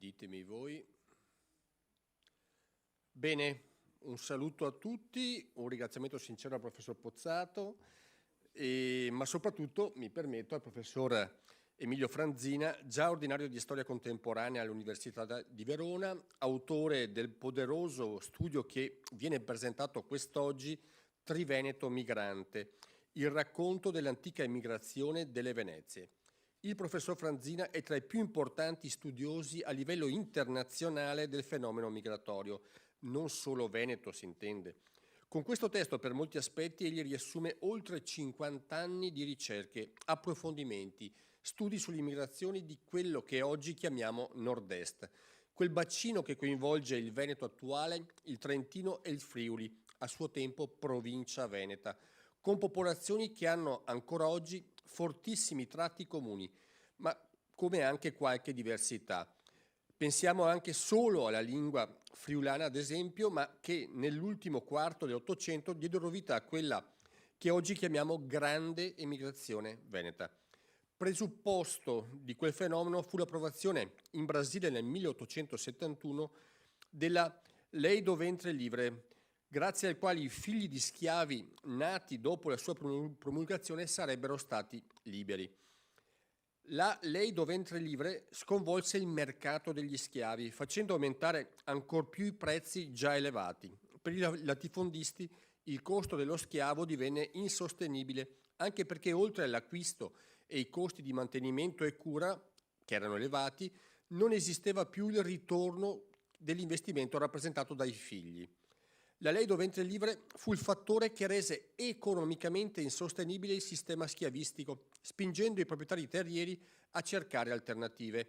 Ditemi voi. Bene, un saluto a tutti, un ringraziamento sincero al professor Pozzato, ma soprattutto mi permetto al professor Emilio Franzina, già ordinario di storia contemporanea all'Università di Verona, autore del poderoso studio che viene presentato quest'oggi, Triveneto Migrante, il racconto dell'antica emigrazione delle Venezie. Il professor Franzina è tra i più importanti studiosi a livello internazionale del fenomeno migratorio, non solo veneto si intende. Con questo testo per molti aspetti egli riassume oltre 50 anni di ricerche, approfondimenti, studi sulle immigrazioni di quello che oggi chiamiamo Nord-Est, quel bacino che coinvolge il Veneto attuale, il Trentino e il Friuli, a suo tempo provincia veneta, con popolazioni che hanno ancora oggi fortissimi tratti comuni, ma come anche qualche diversità. Pensiamo anche solo alla lingua friulana, ad esempio, ma che nell'ultimo quarto dell'Ottocento diedero vita a quella che oggi chiamiamo grande emigrazione veneta. Presupposto di quel fenomeno fu l'approvazione in Brasile nel 1871 della Lei do Ventre Livre, grazie al quale i figli di schiavi nati dopo la sua promulgazione sarebbero stati liberi. La Lei do Ventre Livre sconvolse il mercato degli schiavi, facendo aumentare ancor più i prezzi già elevati. Per i latifondisti il costo dello schiavo divenne insostenibile, anche perché oltre all'acquisto e i costi di mantenimento e cura, che erano elevati, non esisteva più il ritorno dell'investimento rappresentato dai figli. La Lei do Ventre Livre fu il fattore che rese economicamente insostenibile il sistema schiavistico, spingendo i proprietari terrieri a cercare alternative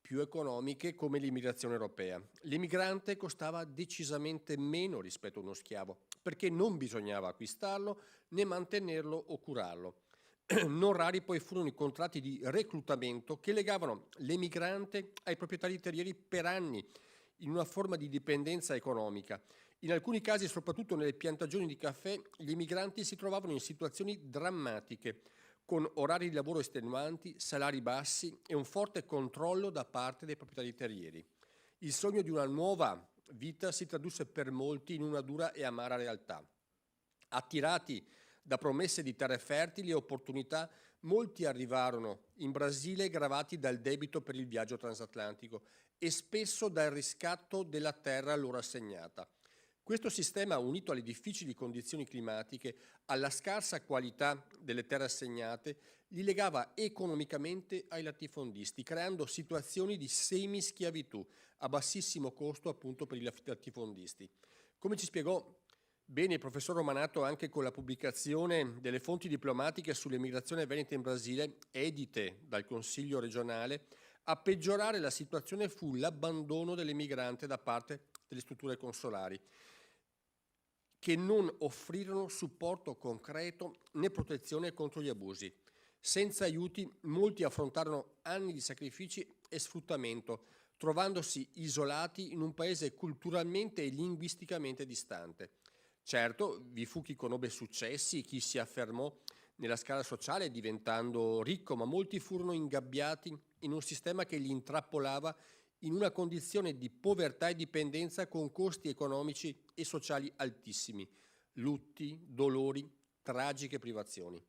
più economiche come l'immigrazione europea. L'immigrante costava decisamente meno rispetto a uno schiavo, perché non bisognava acquistarlo né mantenerlo o curarlo. Non rari poi furono i contratti di reclutamento che legavano l'emigrante ai proprietari terrieri per anni, in una forma di dipendenza economica. In alcuni casi, soprattutto nelle piantagioni di caffè, gli emigranti si trovavano in situazioni drammatiche, con orari di lavoro estenuanti, salari bassi e un forte controllo da parte dei proprietari terrieri. Il sogno di una nuova vita si tradusse per molti in una dura e amara realtà. Attirati da promesse di terre fertili e opportunità, molti arrivarono in Brasile gravati dal debito per il viaggio transatlantico e spesso dal riscatto della terra loro assegnata. Questo sistema, unito alle difficili condizioni climatiche, alla scarsa qualità delle terre assegnate, li legava economicamente ai latifondisti, creando situazioni di semischiavitù a bassissimo costo appunto per i latifondisti. Come ci spiegò bene il professor Romanato anche con la pubblicazione delle fonti diplomatiche sull'emigrazione veneta in Brasile, edite dal Consiglio regionale, a peggiorare la situazione fu l'abbandono dell'emigrante da parte delle strutture consolari, che non offrirono supporto concreto né protezione contro gli abusi. Senza aiuti, molti affrontarono anni di sacrifici e sfruttamento, trovandosi isolati in un paese culturalmente e linguisticamente distante. Certo, vi fu chi conobbe successi, chi si affermò nella scala sociale diventando ricco, ma molti furono ingabbiati in un sistema che li intrappolava in una condizione di povertà e dipendenza con costi economici e sociali altissimi, lutti, dolori, tragiche privazioni.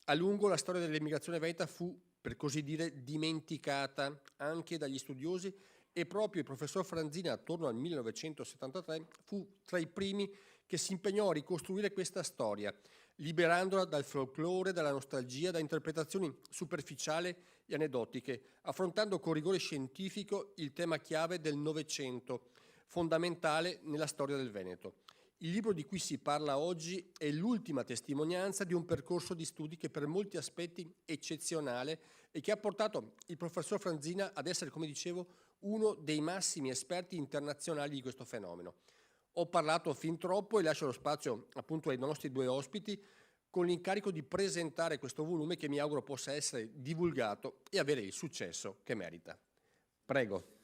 A lungo la storia dell'emigrazione veneta fu, per così dire, dimenticata anche dagli studiosi e proprio il professor Franzina, attorno al 1973, fu tra i primi che si impegnò a ricostruire questa storia, liberandola dal folklore, dalla nostalgia, da interpretazioni superficiali e aneddotiche, affrontando con rigore scientifico il tema chiave del Novecento, fondamentale nella storia del Veneto. Il libro di cui si parla oggi è l'ultima testimonianza di un percorso di studi che per molti aspetti è eccezionale e che ha portato il professor Franzina ad essere, come dicevo, uno dei massimi esperti internazionali di questo fenomeno. Ho parlato fin troppo e lascio lo spazio appunto ai nostri due ospiti con l'incarico di presentare questo volume che mi auguro possa essere divulgato e avere il successo che merita. Prego.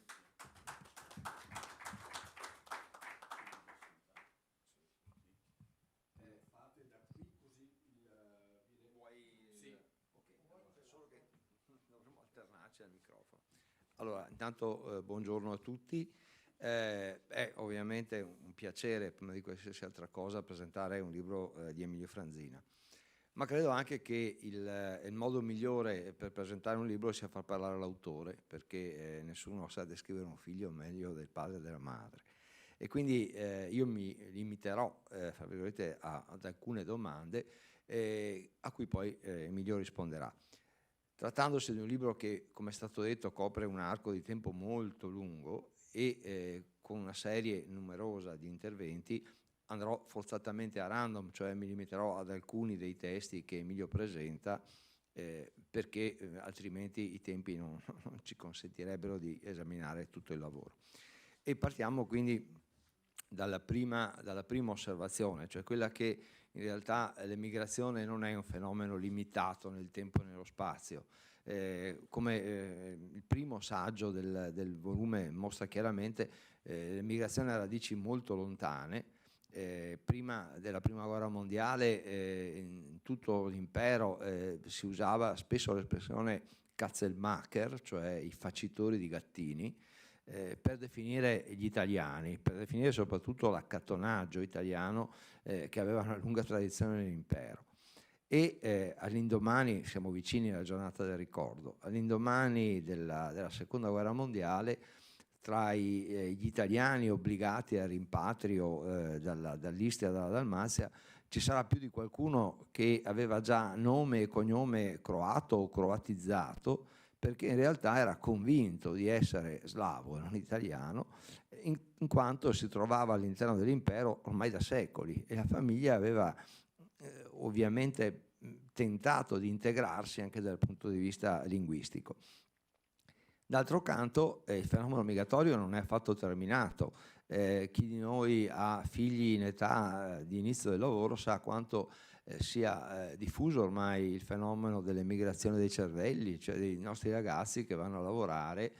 Allora, intanto buongiorno a tutti. È ovviamente un piacere, prima di qualsiasi altra cosa, presentare un libro di Emilio Franzina. Ma credo anche che il modo migliore per presentare un libro sia far parlare l'autore, perché nessuno sa descrivere un figlio meglio del padre e della madre. E quindi io mi limiterò, fra virgolette, ad alcune domande a cui poi Emilio risponderà. Trattandosi di un libro che, come è stato detto, copre un arco di tempo molto lungo e con una serie numerosa di interventi, andrò forzatamente a random, cioè mi limiterò ad alcuni dei testi che Emilio presenta, perché altrimenti i tempi non ci consentirebbero di esaminare tutto il lavoro. E partiamo quindi dalla prima osservazione, cioè quella che in realtà l'emigrazione non è un fenomeno limitato nel tempo e nello spazio. Come il primo saggio del volume mostra chiaramente, l'emigrazione ha radici molto lontane. Prima della prima guerra mondiale in tutto l'impero si usava spesso l'espressione Katzelmacher, cioè i facitori di gattini, per definire gli italiani, per definire soprattutto l'accattonaggio italiano che aveva una lunga tradizione nell'impero. E all'indomani, siamo vicini alla giornata del ricordo, all'indomani della seconda guerra mondiale, tra gli italiani obbligati al rimpatrio dall'Istria e dalla Dalmazia, ci sarà più di qualcuno che aveva già nome e cognome croato o croatizzato, perché in realtà era convinto di essere slavo e non italiano, in quanto si trovava all'interno dell'impero ormai da secoli e la famiglia aveva ovviamente tentato di integrarsi anche dal punto di vista linguistico. D'altro canto il fenomeno migratorio non è affatto terminato. Chi di noi ha figli in età di inizio del lavoro sa quanto sia diffuso ormai il fenomeno dell'emigrazione dei cervelli, cioè dei nostri ragazzi che vanno a lavorare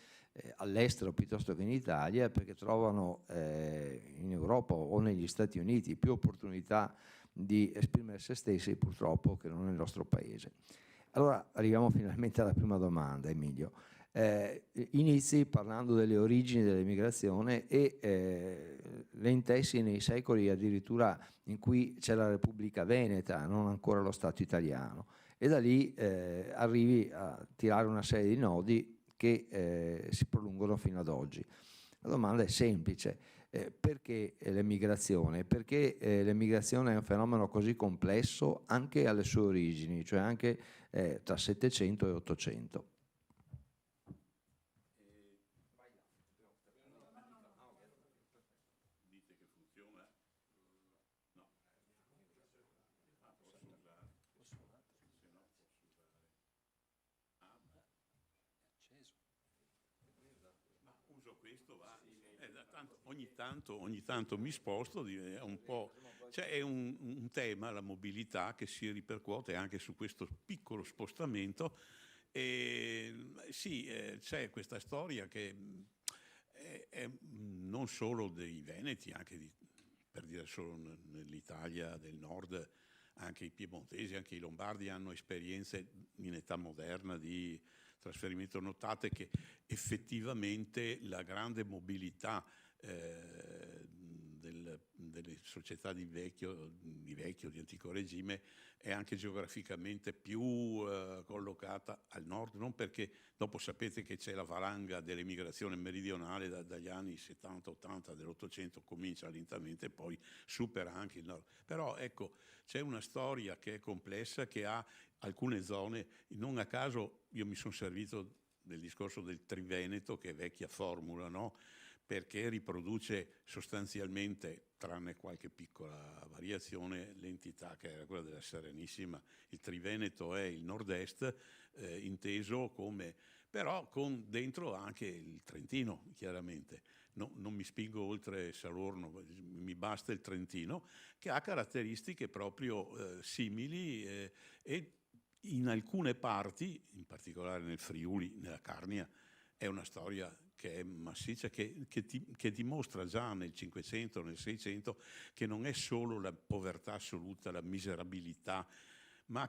all'estero piuttosto che in Italia perché trovano in Europa o negli Stati Uniti più opportunità di esprimere se stessi purtroppo che non nel nostro paese. Allora arriviamo finalmente alla prima domanda, Emilio. Inizi parlando delle origini dell'emigrazione e le intessi nei secoli addirittura in cui c'è la Repubblica Veneta, non ancora lo Stato italiano, e da lì arrivi a tirare una serie di nodi che si prolungano fino ad oggi. La domanda è semplice. Perché l'emigrazione? Perché l'emigrazione è un fenomeno così complesso anche alle sue origini, cioè anche tra 700 e 800. Ogni tanto mi sposto, è un po', cioè è un tema, la mobilità, che si ripercuote anche su questo piccolo spostamento. E sì, c'è questa storia che è non solo dei veneti, anche per dire solo nell'Italia del nord, anche i piemontesi, anche i lombardi hanno esperienze in età moderna di trasferimento. Notate che effettivamente la grande mobilità delle società di vecchio, di antico regime, è anche geograficamente più collocata al nord, non perché dopo sapete che c'è la valanga dell'emigrazione meridionale dagli anni 70-80 dell'Ottocento, comincia lentamente e poi supera anche il nord. Però ecco, c'è una storia che è complessa, che ha alcune zone, non a caso io mi sono servito del discorso del Triveneto, che è vecchia formula, no? Perché riproduce sostanzialmente, tranne qualche piccola variazione, l'entità che era quella della Serenissima. Il Triveneto è il nord-est, inteso come, però con dentro anche il Trentino, chiaramente. No, non mi spingo oltre Salorno, mi basta il Trentino, che ha caratteristiche proprio simili e in alcune parti, in particolare nel Friuli, nella Carnia, è una storia che è massiccia, che dimostra già nel 500, nel 600, che non è solo la povertà assoluta, la miserabilità, ma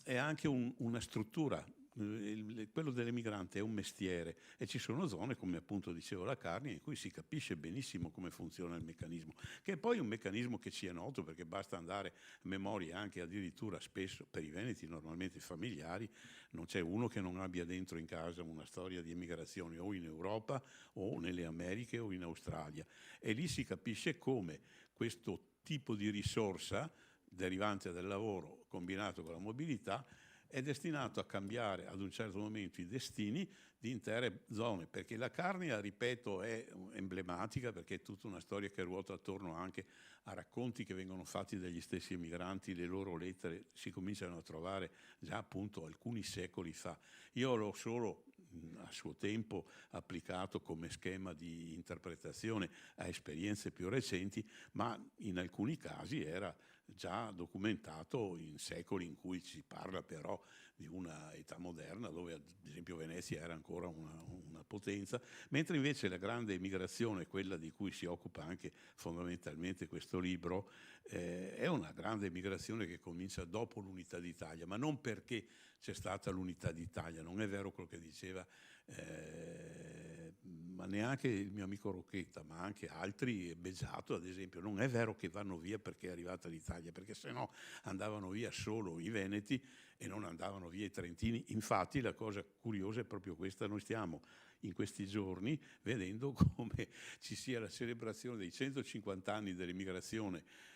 è anche una struttura quello dell'emigrante è un mestiere e ci sono zone, come appunto dicevo la Carnia, in cui si capisce benissimo come funziona il meccanismo, che è poi un meccanismo che ci è noto, perché basta andare a memorie anche addirittura spesso per i veneti normalmente familiari, non c'è uno che non abbia dentro in casa una storia di emigrazione o in Europa o nelle Americhe o in Australia, e lì si capisce come questo tipo di risorsa derivante dal lavoro combinato con la mobilità è destinato a cambiare ad un certo momento i destini di intere zone, perché la Carnia, ripeto, è emblematica, perché è tutta una storia che ruota attorno anche a racconti che vengono fatti dagli stessi emigranti, le loro lettere si cominciano a trovare già appunto alcuni secoli fa. Io l'ho solo a suo tempo applicato come schema di interpretazione a esperienze più recenti, ma in alcuni casi era già documentato in secoli in cui si parla però di una età moderna, dove ad esempio Venezia era ancora una potenza, mentre invece la grande emigrazione, quella di cui si occupa anche fondamentalmente questo libro, è una grande emigrazione che comincia dopo l'Unità d'Italia, ma non perché c'è stata l'Unità d'Italia, non è vero quello che diceva ma neanche il mio amico Rocchetta, ma anche altri, Beggiato ad esempio, non è vero che vanno via perché è arrivata l'Italia, perché se no andavano via solo i veneti e non andavano via i trentini. Infatti la cosa curiosa è proprio questa: noi stiamo in questi giorni vedendo come ci sia la celebrazione dei 150 anni dell'emigrazione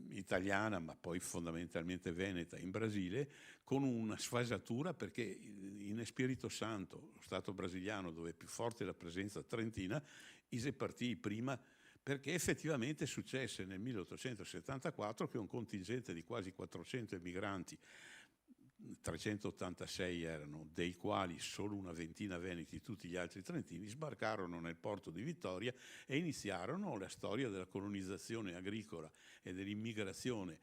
italiana, ma poi fondamentalmente veneta, in Brasile, con una sfasatura, perché in Espirito Santo, lo Stato brasiliano dove è più forte la presenza trentina, ISE partì prima, perché effettivamente successe nel 1874 che un contingente di quasi 400 emigranti, 386 erano, dei quali solo una ventina veneti, tutti gli altri trentini, sbarcarono nel porto di Vittoria e iniziarono la storia della colonizzazione agricola e dell'immigrazione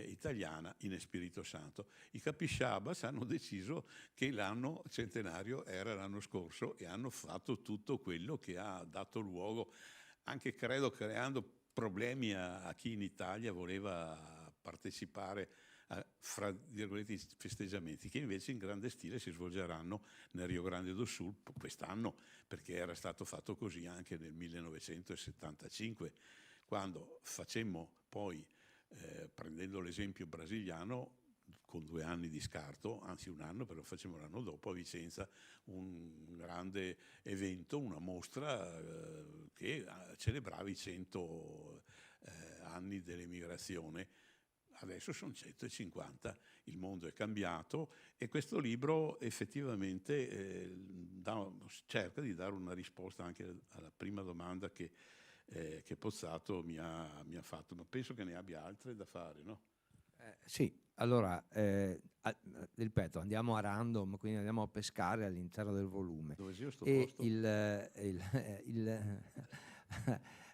italiana in Espirito Santo. I capisciabas hanno deciso che l'anno centenario era l'anno scorso e hanno fatto tutto quello che ha dato luogo, anche credo creando problemi a chi in Italia voleva partecipare fra virgolette i festeggiamenti, che invece in grande stile si svolgeranno nel Rio Grande do Sul quest'anno, perché era stato fatto così anche nel 1975, quando facemmo poi, prendendo l'esempio brasiliano, con 2 anni di scarto, anzi un anno, però lo facemmo l'anno dopo a Vicenza, un grande evento, una mostra che celebrava i 100 anni dell'emigrazione. Adesso sono 150, il mondo è cambiato e questo libro effettivamente cerca di dare una risposta anche alla prima domanda che Pozzato mi ha fatto, ma penso che ne abbia altre da fare, no? Sì, allora, ripeto, andiamo a random, quindi andiamo a pescare all'interno del volume. Dove sia sto E posto?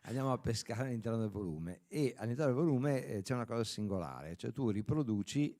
andiamo a pescare all'interno del volume e all'interno del volume c'è una cosa singolare, cioè tu riproduci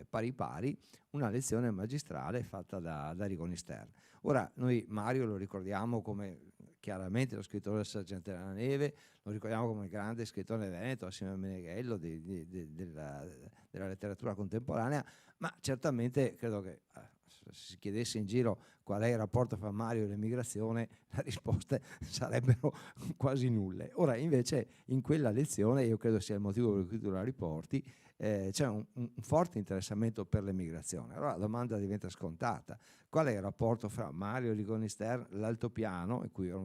pari pari una lezione magistrale fatta da Rigoni Stern. Ora noi Mario lo ricordiamo come chiaramente lo scrittore del Sergente della Neve, lo ricordiamo come grande scrittore veneto assieme a Meneghello della letteratura contemporanea, ma certamente credo che se si chiedesse in giro qual è il rapporto fra Mario e l'emigrazione, le risposte sarebbero quasi nulle. Ora invece in quella lezione, io credo sia il motivo per cui tu la riporti, c'è un forte interessamento per l'emigrazione. Allora la domanda diventa scontata: qual è il rapporto fra Mario Rigoni Stern, l'altopiano,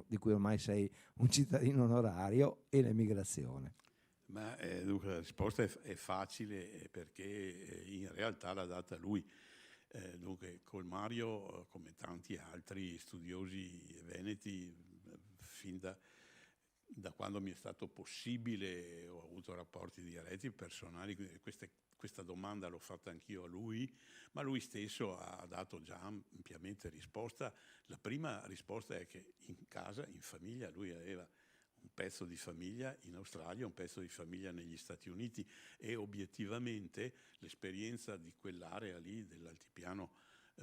di cui ormai sei un cittadino onorario, e l'emigrazione? Ma dunque la risposta è facile, perché in realtà l'ha data lui. Dunque col Mario, come tanti altri studiosi veneti, fin da quando mi è stato possibile ho avuto rapporti diretti, personali, quindi questa domanda l'ho fatta anch'io a lui, ma lui stesso ha dato già ampiamente risposta. La prima risposta è che in casa, in famiglia, lui aveva un pezzo di famiglia in Australia, un pezzo di famiglia negli Stati Uniti, e obiettivamente l'esperienza di quell'area lì dell'altipiano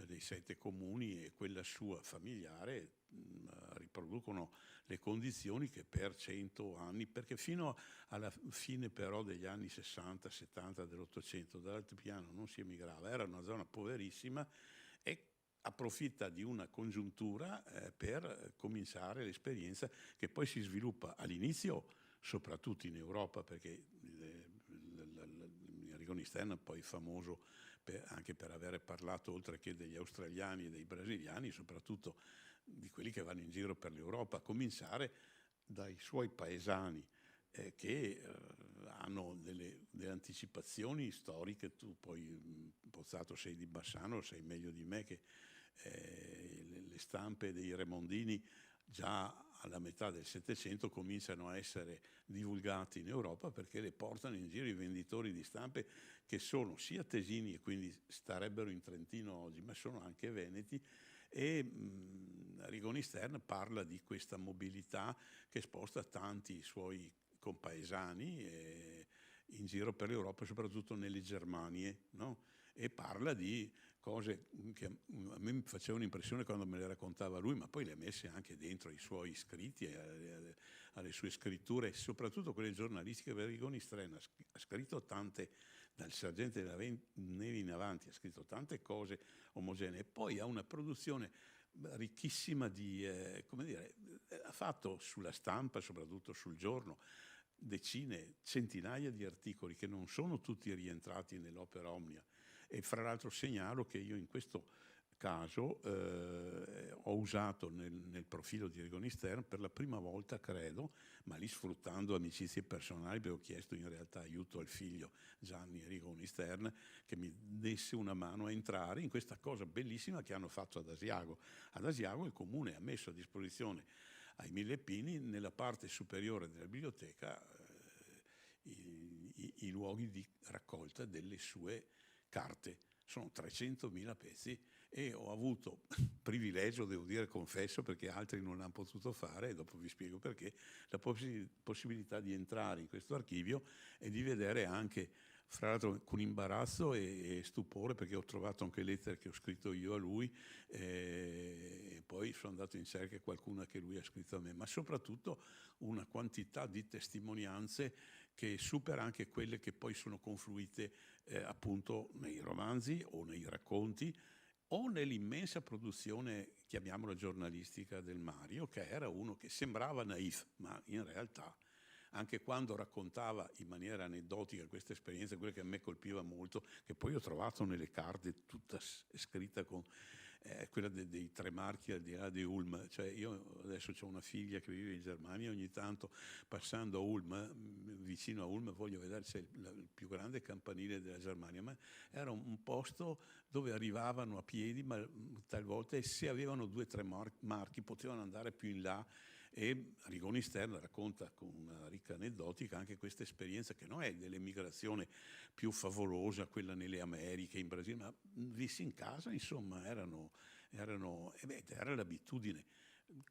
dei 7 comuni e quella sua familiare riproducono le condizioni che per 100 anni, perché fino alla fine però degli anni 60-70 dell'Ottocento dall'altipiano non si emigrava, era una zona poverissima e approfitta di una congiuntura per cominciare l'esperienza che poi si sviluppa all'inizio soprattutto in Europa, perché Rigoni Stern poi è famoso anche per aver parlato, oltre che degli australiani e dei brasiliani, soprattutto di quelli che vanno in giro per l'Europa, a cominciare dai suoi paesani che hanno delle anticipazioni storiche. Tu poi, Pozzato, sei di Bassano, sai meglio di me che le stampe dei Remondini già alla metà del Settecento cominciano a essere divulgati in Europa, perché le portano in giro i venditori di stampe che sono sia tesini e quindi starebbero in Trentino oggi, ma sono anche veneti. E Rigoni Stern parla di questa mobilità che sposta tanti suoi compaesani in giro per l'Europa, soprattutto nelle Germanie, no? E parla di cose che a me facevano impressione quando me le raccontava lui, ma poi le ha messe anche dentro ai suoi scritti, alle sue scritture, soprattutto quelle giornalistiche. Rigoni Stern ha scritto tante, dal Sergente della Neve in avanti, ha scritto tante cose omogenee, poi ha una produzione ricchissima di, come dire, ha fatto sulla stampa, soprattutto sul giorno, decine, centinaia di articoli che non sono tutti rientrati nell'opera Omnia. E fra l'altro segnalo che io in questo caso ho usato nel profilo di Rigoni Stern per la prima volta, credo, ma lì sfruttando amicizie personali, perché ho chiesto in realtà aiuto al figlio Gianni Rigoni Stern che mi desse una mano a entrare in questa cosa bellissima che hanno fatto ad Asiago. Ad Asiago il comune ha messo a disposizione ai Millepini, nella parte superiore della biblioteca, i luoghi di raccolta delle sue carte. Sono 300.000 pezzi e ho avuto privilegio, devo dire, confesso, perché altri non l'hanno potuto fare, e dopo vi spiego perché, la possibilità di entrare in questo archivio e di vedere anche, fra l'altro con imbarazzo e stupore, perché ho trovato anche lettere che ho scritto io a lui, e poi sono andato in cerca qualcuna che lui ha scritto a me, ma soprattutto una quantità di testimonianze che supera anche quelle che poi sono confluite appunto nei romanzi o nei racconti o nell'immensa produzione, chiamiamola giornalistica, del Mario, che era uno che sembrava naif, ma in realtà anche quando raccontava in maniera aneddotica questa esperienza, quella che a me colpiva molto, che poi ho trovato nelle carte tutta scritta con quella dei tre marchi al di là di Ulm. Cioè, io adesso ho una figlia che vive in Germania, ogni tanto passando a Ulm, vicino a Ulm, voglio vedere se il più grande campanile della Germania, ma era un posto dove arrivavano a piedi, ma talvolta, e se avevano 2 o 3 marchi potevano andare più in là. E Rigoni Stern racconta con una ricca aneddotica anche questa esperienza, che non è dell'emigrazione più favolosa, quella nelle Americhe, in Brasile, ma vissi in casa, insomma, era l'abitudine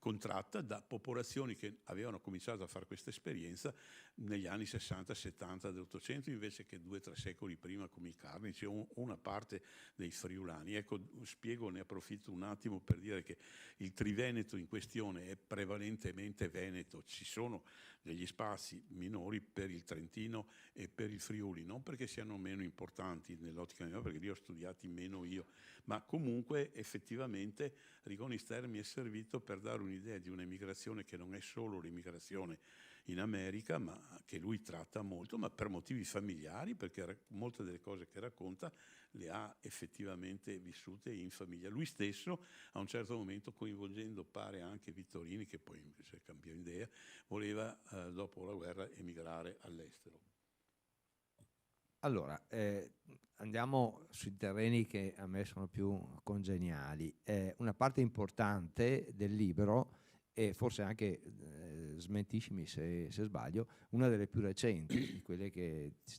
contratta da popolazioni che avevano cominciato a fare questa esperienza negli anni 60-70 dell'Ottocento, invece che 2 o 3 secoli prima, come i Carnici o una parte dei friulani. Ecco, spiego, ne approfitto un attimo per dire che il Triveneto in questione è prevalentemente veneto, ci sono degli spazi minori per il Trentino e per il Friuli, non perché siano meno importanti nell'ottica mia, perché li ho studiati meno io, ma comunque effettivamente Rigoni Stern mi è servito per dare un'idea di un'emigrazione che non è solo l'emigrazione in America, ma che lui tratta molto, ma per motivi familiari, perché molte delle cose che racconta le ha effettivamente vissute in famiglia. Lui stesso a un certo momento, coinvolgendo pare anche Vittorini, che poi invece cambiò idea, voleva dopo la guerra emigrare all'estero. Allora, andiamo sui terreni che a me sono più congeniali. Una parte importante del libro, e forse anche, smentiscimi se sbaglio, una delle più recenti, di quelle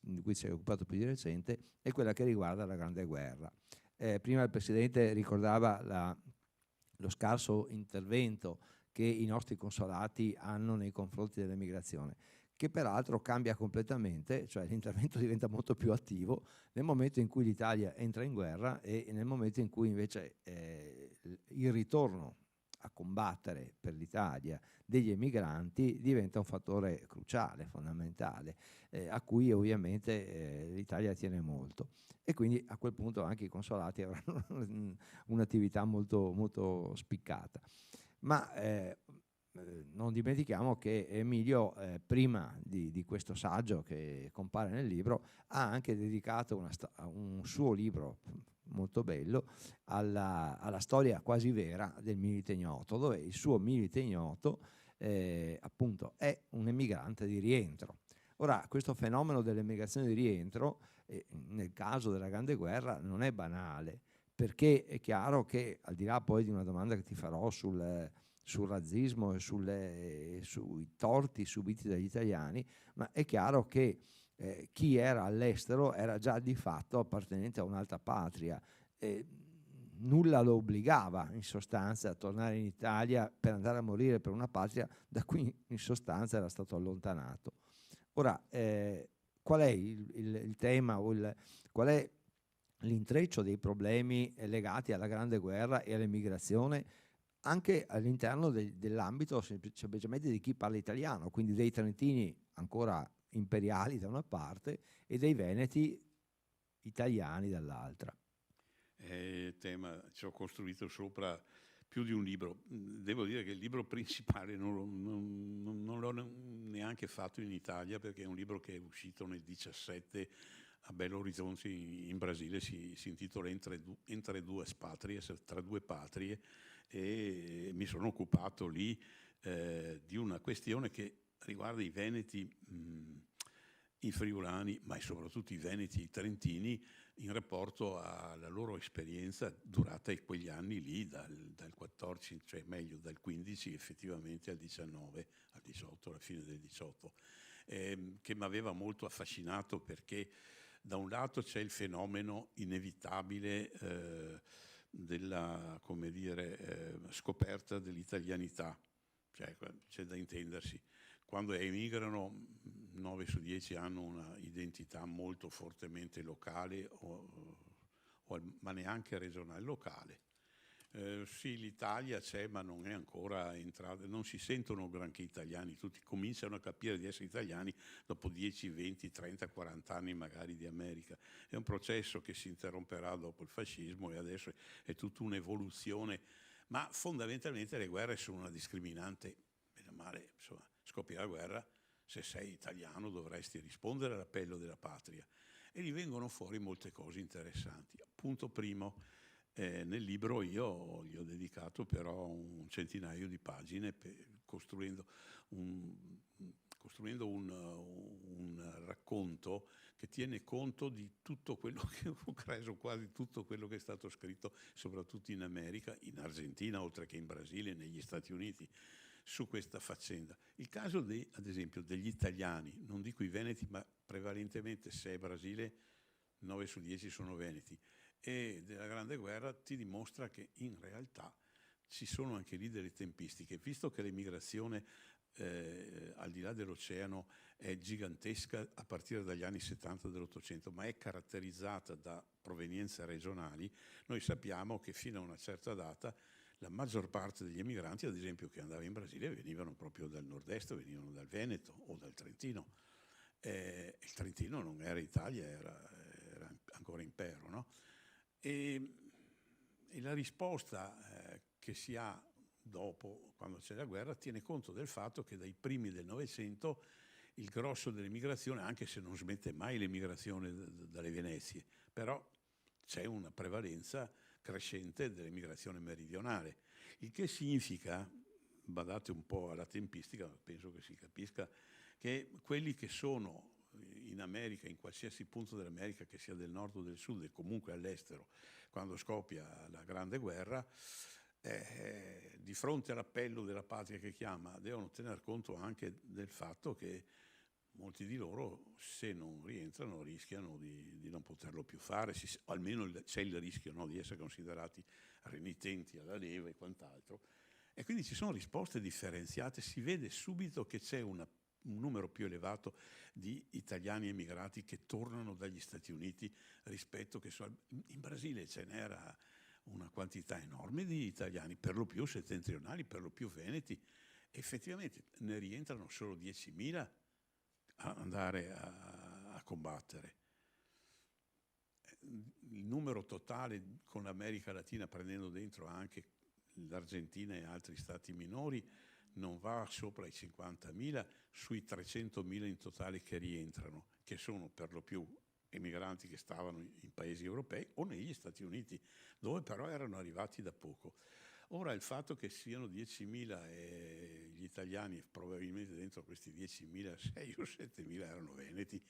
di cui si è occupato più di recente, è quella che riguarda la Grande Guerra. Prima il Presidente ricordava lo scarso intervento che i nostri consolati hanno nei confronti dell'emigrazione, che peraltro cambia completamente, cioè l'intervento diventa molto più attivo nel momento in cui l'Italia entra in guerra e nel momento in cui invece il ritorno combattere per l'Italia degli emigranti diventa un fattore cruciale, fondamentale, a cui ovviamente l'Italia tiene molto. E quindi a quel punto anche i consolati avranno un'attività molto, molto spiccata. Ma non dimentichiamo che Emilio, prima di questo saggio che compare nel libro, ha anche dedicato un suo libro molto bello alla storia quasi vera del Milite Ignoto, dove il suo Milite Ignoto appunto è un emigrante di rientro. Ora, questo fenomeno dell'emigrazione di rientro, nel caso della Grande Guerra, non è banale, perché è chiaro che, al di là poi di una domanda che ti farò sul razzismo e sui torti subiti dagli italiani, ma è chiaro che chi era all'estero era già di fatto appartenente a un'altra patria. Nulla lo obbligava in sostanza a tornare in Italia per andare a morire per una patria da cui in sostanza era stato allontanato. Ora, qual è il tema qual è l'intreccio dei problemi legati alla Grande Guerra e all'emigrazione anche all'interno dell'ambito semplicemente di chi parla italiano, quindi dei trentini ancora imperiali da una parte e dei veneti italiani dall'altra? Tema, ci ho costruito sopra più di un libro. Devo dire che il libro principale non l'ho neanche fatto in Italia, perché è un libro che è uscito nel 17 a Belo Horizonte in Brasile, si intitola Entre due patrie, tra due patrie, e mi sono occupato lì di una questione che riguarda i veneti, i friulani, ma soprattutto i veneti e i trentini, in rapporto alla loro esperienza durata in quegli anni lì, dal 14, cioè meglio dal 15 effettivamente al 19, al 18, alla fine del 18, che mi aveva molto affascinato, perché da un lato c'è il fenomeno inevitabile della, come dire, scoperta dell'italianità, cioè c'è da intendersi. Quando emigrano, 9 su 10 hanno una identità molto fortemente locale, ma neanche regionale, locale. Sì, l'Italia c'è, ma non è ancora entrata, non si sentono granché italiani, tutti cominciano a capire di essere italiani dopo 10, 20, 30, 40 anni magari di America. È un processo che si interromperà dopo il fascismo e adesso è tutta un'evoluzione, ma fondamentalmente le guerre sono una discriminante, bene o male, insomma, scoppia la guerra, se sei italiano dovresti rispondere all'appello della patria, e gli vengono fuori molte cose interessanti. Punto primo, nel libro io gli ho dedicato però un centinaio di pagine costruendo un racconto che tiene conto di tutto quello che ho preso, quasi tutto quello che è stato scritto, soprattutto in America, in Argentina, oltre che in Brasile, negli Stati Uniti, su questa faccenda. Il caso ad esempio degli italiani, non dico i veneti, ma prevalentemente, se è Brasile, 9 su 10 sono veneti, e della Grande Guerra ti dimostra che in realtà ci sono anche lì delle tempistiche, visto che l'emigrazione al di là dell'oceano è gigantesca a partire dagli anni 70 dell'Ottocento, ma è caratterizzata da provenienze regionali. Noi sappiamo che fino a una certa data la maggior parte degli emigranti, ad esempio, che andava in Brasile, venivano proprio dal nord-est, venivano dal Veneto o dal Trentino. Il Trentino non era Italia, era ancora impero, no? E la risposta che si ha dopo, quando c'è la guerra, tiene conto del fatto che dai primi del Novecento il grosso dell'emigrazione, anche se non smette mai l'emigrazione dalle Venezie, però c'è una prevalenza crescente dell'emigrazione meridionale, il che significa, badate un po' alla tempistica, penso che si capisca, che quelli che sono in America, in qualsiasi punto dell'America, che sia del nord o del sud, e comunque all'estero, quando scoppia la Grande Guerra, di fronte all'appello della patria che chiama, devono tener conto anche del fatto che molti di loro, se non rientrano, rischiano di non poterlo più fare, almeno c'è il rischio, no, di essere considerati renitenti alla leva e quant'altro. E quindi ci sono risposte differenziate, si vede subito che c'è un numero più elevato di italiani emigrati che tornano dagli Stati Uniti rispetto che in Brasile ce n'era una quantità enorme di italiani, per lo più settentrionali, per lo più veneti. Effettivamente ne rientrano solo 10.000 a andare a combattere. Il numero totale con l'America Latina, prendendo dentro anche l'Argentina e altri stati minori, non va sopra i 50.000 sui 300.000 in totale che rientrano, che sono per lo più emigranti che stavano in paesi europei o negli Stati Uniti, dove però erano arrivati da poco. Ora il fatto che siano 10.000 e gli italiani probabilmente dentro questi 10.000, 6 o 7.000 erano veneti,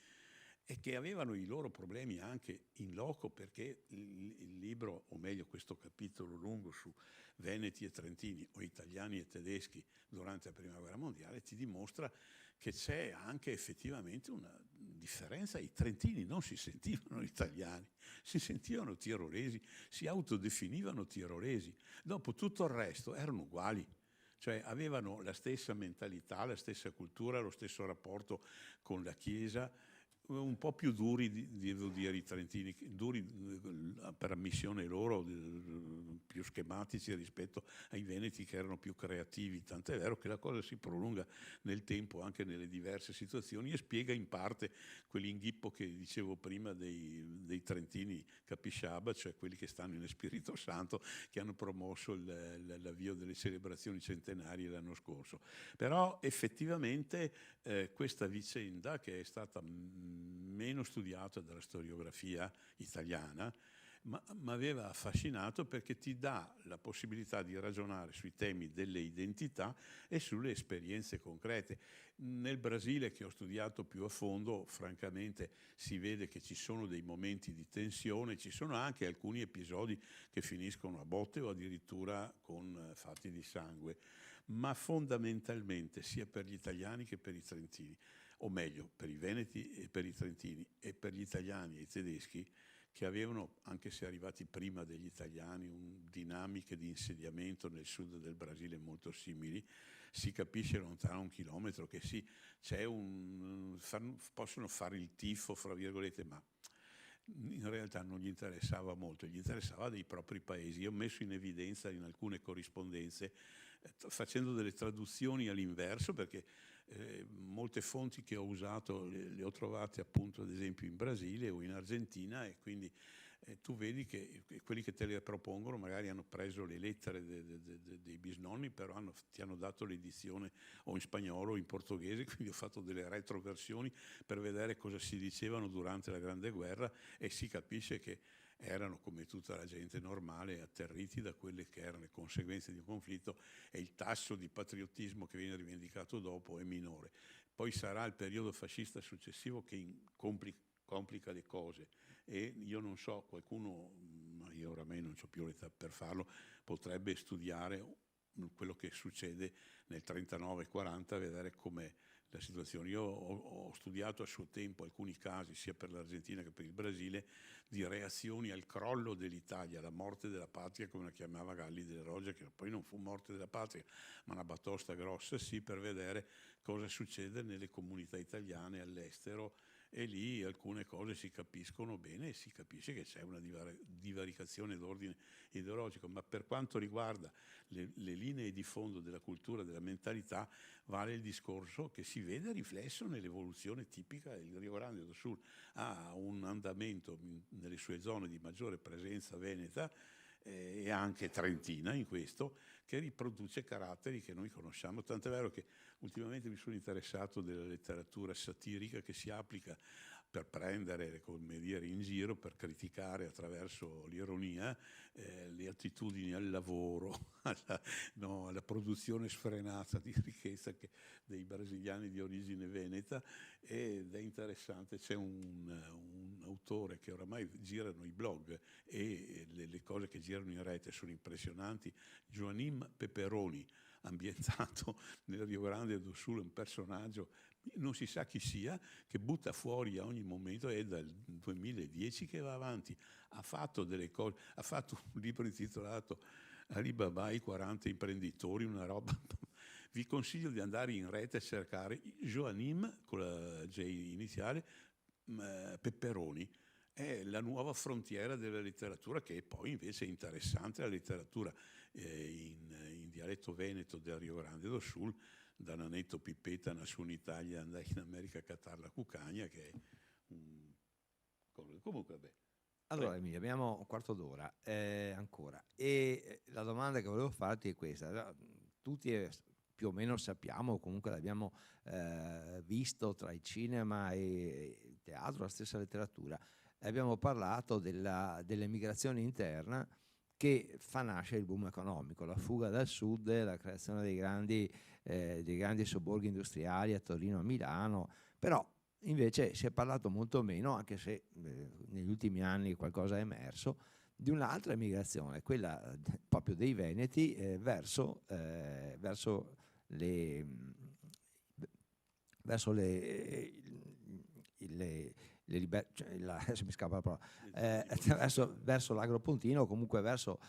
e che avevano i loro problemi anche in loco, perché il libro, o meglio questo capitolo lungo su veneti e trentini o italiani e tedeschi durante la Prima Guerra Mondiale ti dimostra che c'è anche effettivamente una differenza. I trentini non si sentivano italiani, si sentivano tirolesi, si autodefinivano tirolesi. Dopo tutto il resto erano uguali. Cioè avevano la stessa mentalità, la stessa cultura, lo stesso rapporto con la Chiesa, un po' più duri, devo dire, i trentini, duri per ammissione loro, più schematici rispetto ai veneti che erano più creativi, tant'è vero che la cosa si prolunga nel tempo anche nelle diverse situazioni e spiega in parte quell'inghippo che dicevo prima dei trentini capisciaba, cioè quelli che stanno in Spirito Santo, che hanno promosso l'avvio delle celebrazioni centenarie l'anno scorso. Però effettivamente questa vicenda, che è stata meno studiata dalla storiografia italiana, ma aveva affascinato perché ti dà la possibilità di ragionare sui temi delle identità e sulle esperienze concrete. Nel Brasile, che ho studiato più a fondo, francamente si vede che ci sono dei momenti di tensione, ci sono anche alcuni episodi che finiscono a botte o addirittura con fatti di sangue, ma fondamentalmente sia per gli italiani che per i trentini, o meglio per i veneti e per i trentini, e per gli italiani e i tedeschi, che avevano, anche se arrivati prima degli italiani, dinamiche di insediamento nel sud del Brasile molto simili. Si capisce lontano 1 chilometro che sì, possono fare il tifo, fra virgolette, ma in realtà non gli interessava molto, gli interessava dei propri paesi. Io ho messo in evidenza in alcune corrispondenze, facendo delle traduzioni all'inverso, perché molte fonti che ho usato le ho trovate appunto ad esempio in Brasile o in Argentina, e quindi tu vedi che quelli che te le propongono magari hanno preso le lettere dei bisnonni, però ti hanno dato l'edizione o in spagnolo o in portoghese, quindi ho fatto delle retroversioni per vedere cosa si dicevano durante la Grande Guerra, e si capisce che erano, come tutta la gente normale, atterriti da quelle che erano le conseguenze di un conflitto, e il tasso di patriottismo che viene rivendicato dopo è minore. Poi sarà il periodo fascista successivo che complica le cose, e io non so, qualcuno, ma io oramai non ho più l'età per farlo, potrebbe studiare quello che succede nel 39-40, vedere com'è la situazione. Io ho studiato a suo tempo alcuni casi, sia per l'Argentina che per il Brasile, di reazioni al crollo dell'Italia, la morte della patria, come la chiamava Galli delle Rogge, che poi non fu morte della patria, ma una batosta grossa, sì, per vedere cosa succede nelle comunità italiane all'estero, e lì alcune cose si capiscono bene e si capisce che c'è una divaricazione d'ordine ideologico. Ma per quanto riguarda le linee di fondo della cultura, della mentalità, vale il discorso che si vede riflesso nell'evoluzione tipica. Il Rio Grande do Sul ha un andamento nelle sue zone di maggiore presenza veneta e anche trentina in questo, che riproduce caratteri che noi conosciamo. Tant'è vero che ultimamente mi sono interessato della letteratura satirica che si applica per prendere, come dire, in giro, per criticare attraverso l'ironia le attitudini al lavoro, alla produzione sfrenata di ricchezza dei brasiliani di origine veneta. Ed è interessante, c'è un autore che oramai girano i blog e le cose che girano in rete sono impressionanti, Joanim Peperoni, ambientato nel Rio Grande do Sul, un personaggio, non si sa chi sia, che butta fuori a ogni momento, è dal 2010 che va avanti, ha fatto delle cose, ha fatto un libro intitolato Alibaba, i 40 imprenditori, una roba. Vi consiglio di andare in rete a cercare Joanim, con la J iniziale, Peperoni, è la nuova frontiera della letteratura, che poi invece è interessante, la letteratura in dialetto veneto del Rio Grande do Sul, da Nanetto Pipetta, nasce in Italia, andai in America a catar la cucagna, che è un... Comunque, beh. Allora Emilio, abbiamo un quarto d'ora ancora e la domanda che volevo farti è questa. Tutti più o meno sappiamo, o comunque l'abbiamo visto tra il cinema e il teatro, la stessa letteratura, abbiamo parlato dell'emigrazione interna che fa nascere il boom economico, la fuga dal sud, la creazione dei grandi sobborghi industriali a Torino, a Milano, però invece si è parlato molto meno, anche se negli ultimi anni qualcosa è emerso, di un'altra emigrazione, quella proprio dei veneti verso adesso mi scappa la parola, verso l'Agropontino, o comunque verso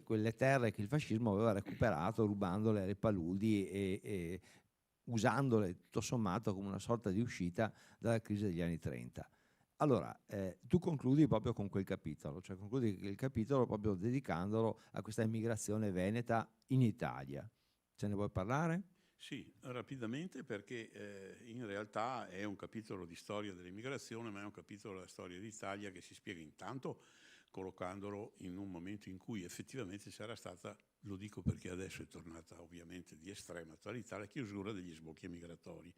quelle terre che il fascismo aveva recuperato rubandole alle paludi e usandole tutto sommato come una sorta di uscita dalla crisi degli anni 30. Allora, tu concludi proprio con quel capitolo, cioè concludi il capitolo proprio dedicandolo a questa immigrazione veneta in Italia. Ce ne vuoi parlare? Sì, rapidamente, perché in realtà è un capitolo di storia dell'immigrazione, ma è un capitolo della storia d'Italia che si spiega intanto collocandolo in un momento in cui effettivamente c'era stata, lo dico perché adesso è tornata ovviamente di estrema attualità, la chiusura degli sbocchi migratori.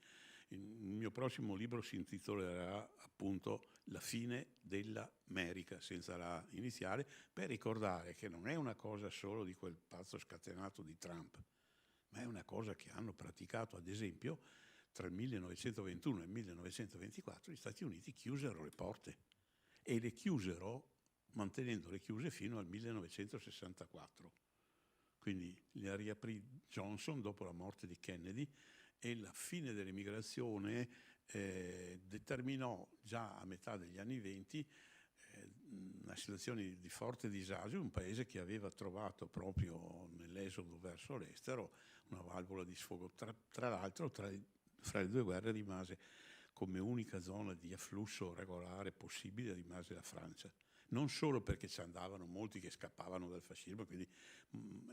Il mio prossimo libro si intitolerà appunto La fine dell'America, senza la iniziale, per ricordare che non è una cosa solo di quel pazzo scatenato di Trump, ma è una cosa che hanno praticato, ad esempio, tra il 1921 e il 1924 gli Stati Uniti chiusero le porte e le chiusero mantenendole chiuse fino al 1964. Quindi le riaprì Johnson dopo la morte di Kennedy, e la fine dell'emigrazione determinò già a metà degli anni 20 una situazione di forte disagio, un paese che aveva trovato proprio nell'esodo verso l'estero una valvola di sfogo. Tra l'altro, fra le due guerre rimase come unica zona di afflusso regolare possibile, rimase la Francia. Non solo perché ci andavano molti che scappavano dal fascismo, quindi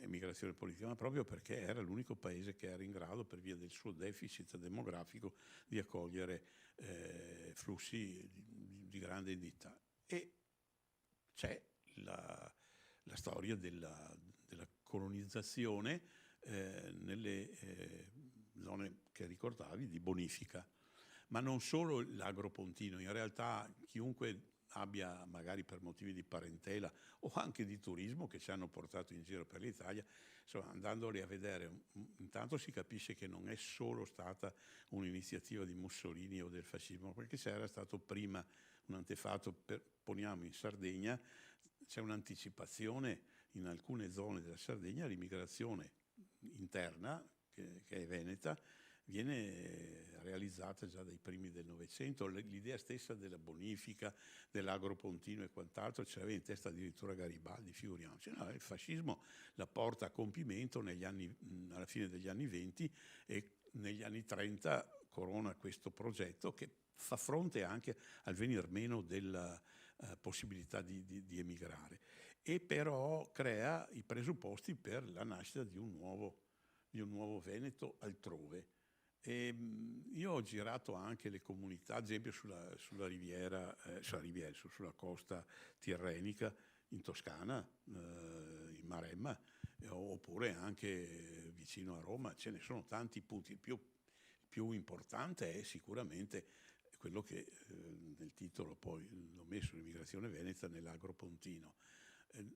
emigrazione politica, ma proprio perché era l'unico paese che era in grado, per via del suo deficit demografico, di accogliere flussi di grande entità. E c'è la storia della colonizzazione nelle zone che ricordavi di bonifica, ma non solo l'Agropontino. In realtà chiunque abbia, magari per motivi di parentela o anche di turismo, che ci hanno portato in giro per l'Italia, insomma, andandoli a vedere, intanto si capisce che non è solo stata un'iniziativa di Mussolini o del fascismo, perché c'era stato prima un antefatto, poniamo in Sardegna, c'è un'anticipazione in alcune zone della Sardegna, l'immigrazione interna, che è veneta, viene realizzata già dai primi del Novecento. L'idea stessa della bonifica, dell'Agropontino e quant'altro ce l'aveva in testa addirittura Garibaldi, figuriamoci. No, il fascismo la porta a compimento alla fine degli anni 20, e negli anni 30 corona questo progetto che fa fronte anche al venir meno della possibilità di emigrare, e però crea i presupposti per la nascita di un nuovo Veneto altrove. Io ho girato anche le comunità, ad esempio sulla costa tirrenica, in Toscana, in Maremma, oppure anche vicino a Roma. Ce ne sono tanti punti. Il più importante è sicuramente quello che nel titolo poi l'ho messo, l'immigrazione veneta nell'Agropontino,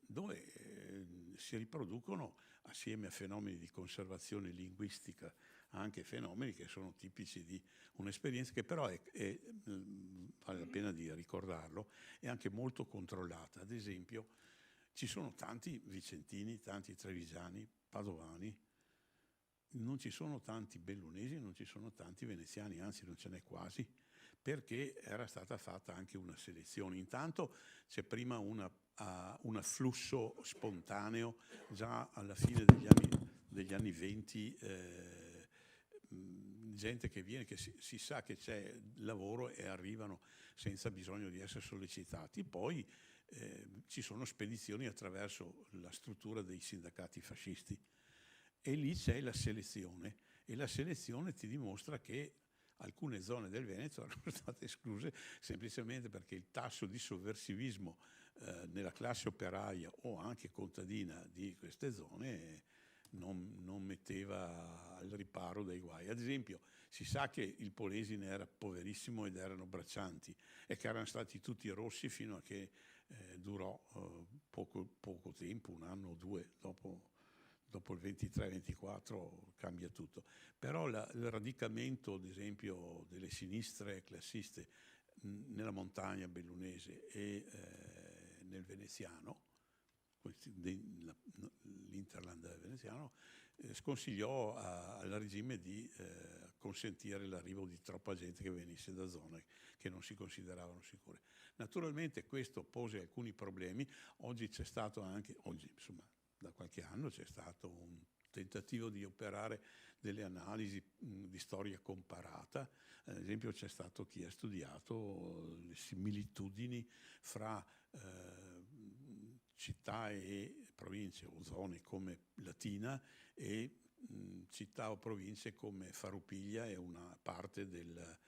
dove si riproducono, assieme a fenomeni di conservazione linguistica, anche fenomeni che sono tipici di un'esperienza che però vale la pena di ricordarlo, è anche molto controllata. Ad esempio, ci sono tanti vicentini, tanti trevigiani, padovani, non ci sono tanti bellunesi, non ci sono tanti veneziani, anzi non ce n'è quasi, perché era stata fatta anche una selezione. Intanto c'è prima un afflusso spontaneo già alla fine degli anni 20 gente che viene, che si sa che c'è lavoro e arrivano senza bisogno di essere sollecitati. Poi ci sono spedizioni attraverso la struttura dei sindacati fascisti e lì c'è la selezione, e la selezione ti dimostra che alcune zone del Veneto erano state escluse semplicemente perché il tasso di sovversivismo nella classe operaia o anche contadina di queste zone non metteva al riparo dai guai. Ad esempio, si sa che il Polesine era poverissimo ed erano braccianti e che erano stati tutti rossi fino a che durò poco tempo, un anno o due, dopo il 23-24 cambia tutto. Però il radicamento, ad esempio, delle sinistre classiste nella montagna bellunese e nel veneziano, l'Interland veneziano, sconsigliò al regime di consentire l'arrivo di troppa gente che venisse da zone che non si consideravano sicure. Naturalmente questo pose alcuni problemi. Oggi c'è stato anche, insomma, da qualche anno c'è stato un tentativo di operare delle analisi di storia comparata. Ad esempio c'è stato chi ha studiato le similitudini fra città e province o zone come Latina e città o province come Farroupiglia e una parte della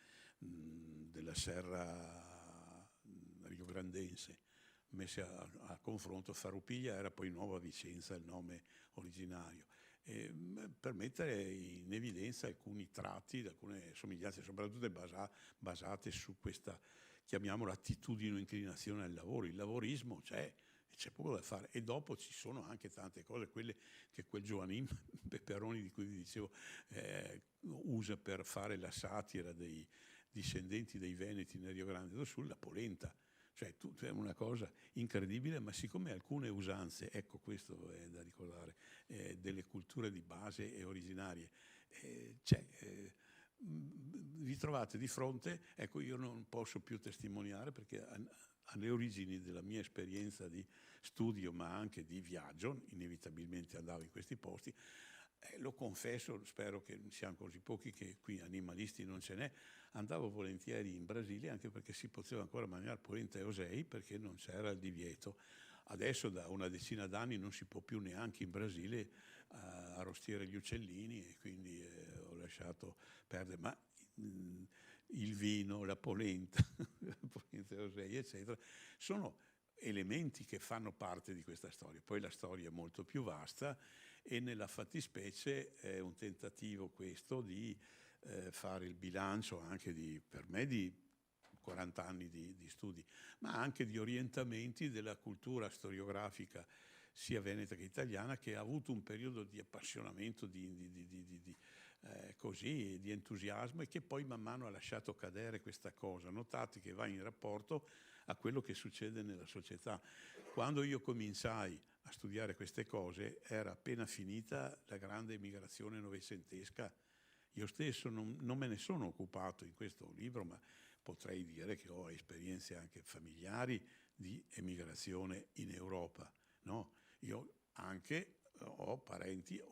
serra riograndense. Messe a confronto, Farroupiglia era poi Nuova Vicenza il nome originario, per mettere in evidenza alcuni tratti, alcune somiglianze, soprattutto basate su questa, chiamiamola, attitudine o inclinazione al lavoro. Il lavorismo c'è poco da fare, e dopo ci sono anche tante cose, quelle che quel Giovannin Peperoni di cui vi dicevo usa per fare la satira dei discendenti dei Veneti nel Rio Grande do Sul, la polenta. Cioè è una cosa incredibile, ma siccome alcune usanze, ecco questo è da ricordare, delle culture di base e originarie, vi trovate di fronte, ecco, io non posso più testimoniare perché alle origini della mia esperienza di studio ma anche di viaggio, inevitabilmente andavo in questi posti, lo confesso, spero che siamo così pochi che qui animalisti non ce n'è, andavo volentieri in Brasile anche perché si poteva ancora mangiare polenta e osei perché non c'era il divieto. Adesso da una decina d'anni non si può più neanche in Brasile arrostire gli uccellini e quindi ho lasciato perdere, ma il vino, la polenta, la polenta e osei, eccetera, sono elementi che fanno parte di questa storia. Poi la storia è molto più vasta e nella fattispecie è un tentativo questo di fare il bilancio anche per me di 40 anni di studi, ma anche di orientamenti della cultura storiografica sia veneta che italiana, che ha avuto un periodo di appassionamento, di entusiasmo, e che poi man mano ha lasciato cadere questa cosa. Notate che va in rapporto a quello che succede nella società. Quando io cominciai a studiare queste cose era appena finita la grande emigrazione novecentesca. Io stesso non me ne sono occupato in questo libro, ma potrei dire che ho esperienze anche familiari di emigrazione in Europa, no? Io anche ho parenti,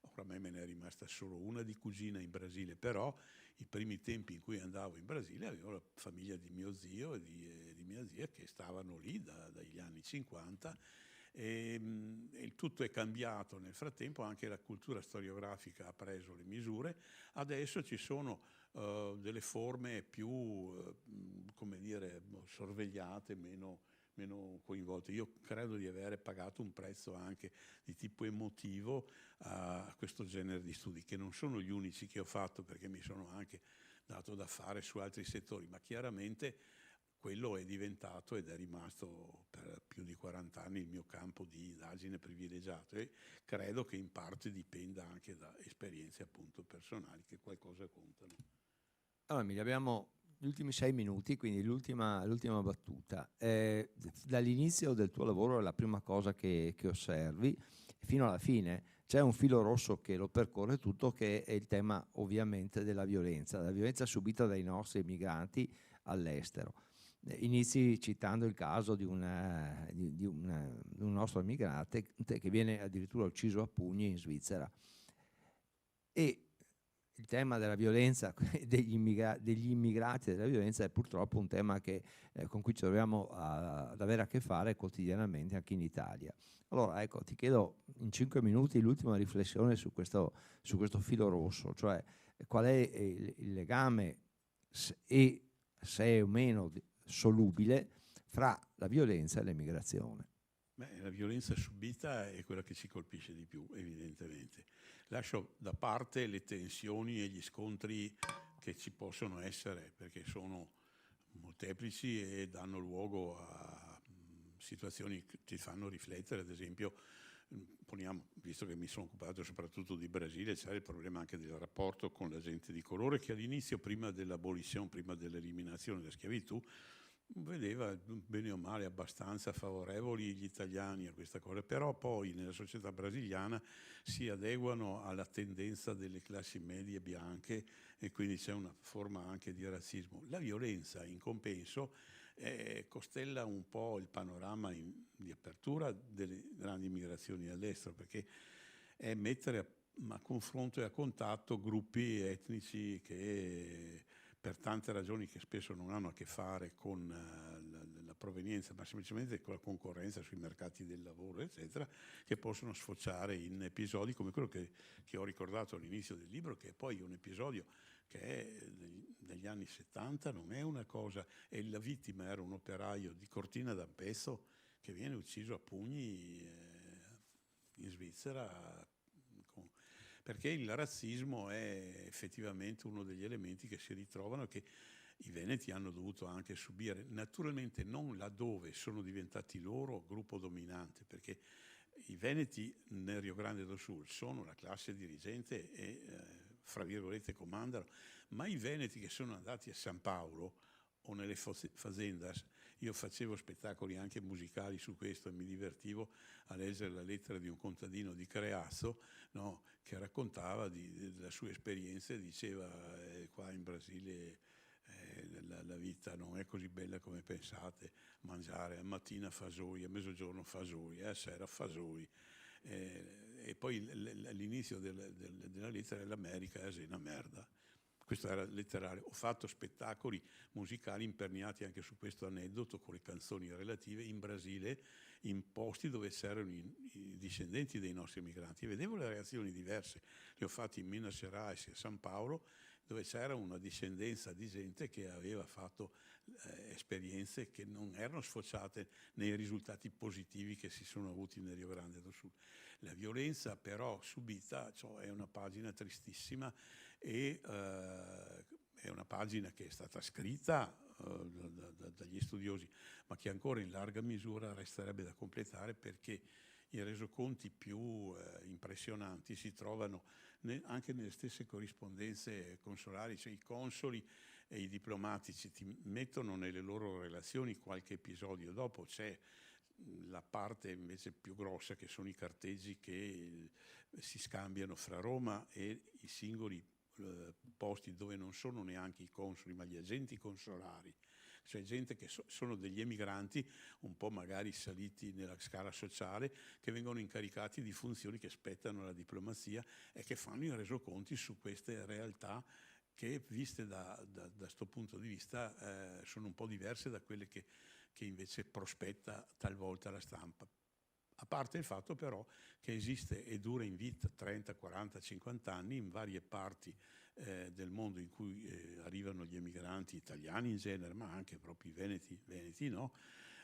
oramai me ne è rimasta solo una di cugina in Brasile, però i primi tempi in cui andavo in Brasile avevo la famiglia di mio zio e di mia zia che stavano lì dagli anni 50, e il tutto è cambiato nel frattempo, anche la cultura storiografica ha preso le misure. Adesso ci sono delle forme più, come dire, sorvegliate, meno coinvolte. Io credo di avere pagato un prezzo anche di tipo emotivo a questo genere di studi, che non sono gli unici che ho fatto, perché mi sono anche dato da fare su altri settori, ma chiaramente quello è diventato ed è rimasto per più di 40 anni il mio campo di indagine privilegiato, e credo che in parte dipenda anche da esperienze appunto personali che qualcosa contano. Allora, Emilio, abbiamo gli ultimi 6 minuti, quindi l'ultima battuta. Dall'inizio del tuo lavoro è la prima cosa che osservi, fino alla fine c'è un filo rosso che lo percorre tutto, che è il tema ovviamente della violenza subita dai nostri emigranti all'estero. Inizi citando il caso di un nostro emigrante che viene addirittura ucciso a pugni in Svizzera. E il tema della violenza degli immigrati e della violenza è purtroppo un tema con cui ci troviamo ad avere a che fare quotidianamente anche in Italia. Allora, ecco, ti chiedo in 5 minuti l'ultima riflessione su questo filo rosso, cioè qual è il legame e se è o meno solubile fra la violenza e l'emigrazione. Beh, la violenza subita è quella che ci colpisce di più, evidentemente. Lascio da parte le tensioni e gli scontri che ci possono essere, perché sono molteplici e danno luogo a situazioni che ti fanno riflettere. Ad esempio, poniamo, visto che mi sono occupato soprattutto di Brasile, c'è il problema anche del rapporto con la gente di colore, che all'inizio, prima dell'abolizione, prima dell'eliminazione della schiavitù, vedeva bene o male abbastanza favorevoli gli italiani a questa cosa, però poi nella società brasiliana si adeguano alla tendenza delle classi medie bianche e quindi c'è una forma anche di razzismo. La violenza, in compenso, costella un po' il panorama di apertura delle grandi migrazioni all'estero, perché è mettere a confronto e a contatto gruppi etnici che per tante ragioni che spesso non hanno a che fare con la provenienza, ma semplicemente con la concorrenza sui mercati del lavoro, eccetera, che possono sfociare in episodi come quello che ho ricordato all'inizio del libro, che è poi un episodio che è degli anni 70, non è una cosa, e la vittima era un operaio di Cortina d'Ampezzo che viene ucciso a pugni in Svizzera, perché il razzismo è effettivamente uno degli elementi che si ritrovano, che i veneti hanno dovuto anche subire, naturalmente non laddove sono diventati loro gruppo dominante, perché i veneti nel Rio Grande do Sul sono la classe dirigente e fra virgolette comandano, ma i veneti che sono andati a San Paolo o nelle fazendas, io facevo spettacoli anche musicali su questo e mi divertivo a leggere la lettera di un contadino di Creazzo, no, che raccontava della sua esperienza e diceva qua in Brasile la vita non è così bella come pensate, mangiare a mattina fasoi, a mezzogiorno fasoi, a sera fasoi. E poi all'inizio della lettera l'America è una merda. Questo era letterario. Ho fatto spettacoli musicali imperniati anche su questo aneddoto con le canzoni relative in Brasile, in posti dove c'erano i discendenti dei nostri emigranti. E vedevo le reazioni diverse. Li ho fatti in Minas Gerais e a San Paolo, dove c'era una discendenza di gente che aveva fatto esperienze che non erano sfociate nei risultati positivi che si sono avuti nel Rio Grande do Sul. La violenza però subita, cioè, è una pagina tristissima e è una pagina che è stata scritta dagli studiosi, ma che ancora in larga misura resterebbe da completare, perché i resoconti più impressionanti si trovano anche nelle stesse corrispondenze consolari, cioè i consoli e i diplomatici ti mettono nelle loro relazioni qualche episodio, dopo c'è la parte invece più grossa che sono i carteggi che si scambiano fra Roma e i singoli posti dove non sono neanche i consoli ma gli agenti consolari, cioè gente che sono degli emigranti un po' magari saliti nella scala sociale, che vengono incaricati di funzioni che spettano alla diplomazia e che fanno i resoconti su queste realtà che, viste da questo punto di vista, sono un po' diverse da quelle che invece prospetta talvolta la stampa. A parte il fatto però che esiste e dura in vita 30, 40, 50 anni in varie parti del mondo in cui arrivano gli emigranti italiani in genere, ma anche proprio i veneti no?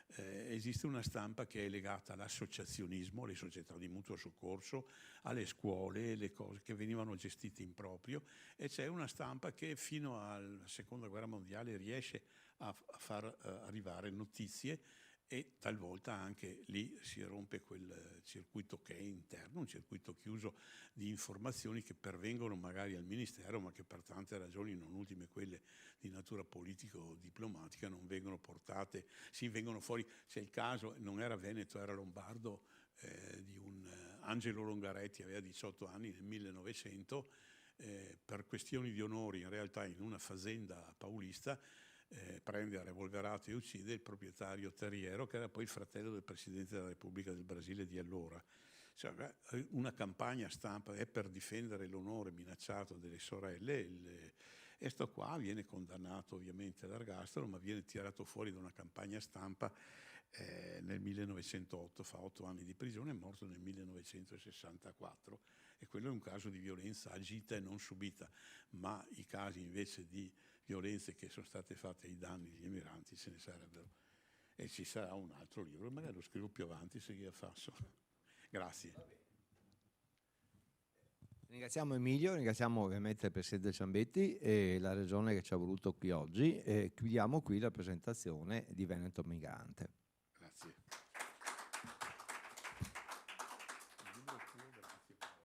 Esiste una stampa che è legata all'associazionismo, alle società di mutuo soccorso, alle scuole, le cose che venivano gestite in proprio, e c'è una stampa che fino alla seconda guerra mondiale riesce a far arrivare notizie, e talvolta anche lì si rompe quel circuito che è interno, un circuito chiuso di informazioni che pervengono magari al Ministero, ma che per tante ragioni, non ultime quelle di natura politico-diplomatica, non vengono portate, sì, vengono fuori. C'è il caso, non era veneto, era lombardo, di un Angelo Longaretti, aveva 18 anni nel 1900, per questioni di onori in realtà in una fazenda paulista, prende a revolverato e uccide il proprietario terriero, che era poi il fratello del Presidente della Repubblica del Brasile di allora. Cioè, una campagna stampa è per difendere l'onore minacciato delle sorelle. E sto qua viene condannato ovviamente all'ergastolo, ma viene tirato fuori da una campagna stampa nel 1908, fa 8 anni di prigione, è morto nel 1964, e quello è un caso di violenza agita e non subita, ma i casi invece di violenze che sono state fatte ai danni degli emigranti ce ne sarebbero. E ci sarà un altro libro, magari lo scrivo più avanti se io faccio. Grazie. Ringraziamo Emilio, ringraziamo ovviamente il Presidente Ciambetti e la Regione che ci ha voluto qui oggi, e chiudiamo qui la presentazione di Veneto Migrante.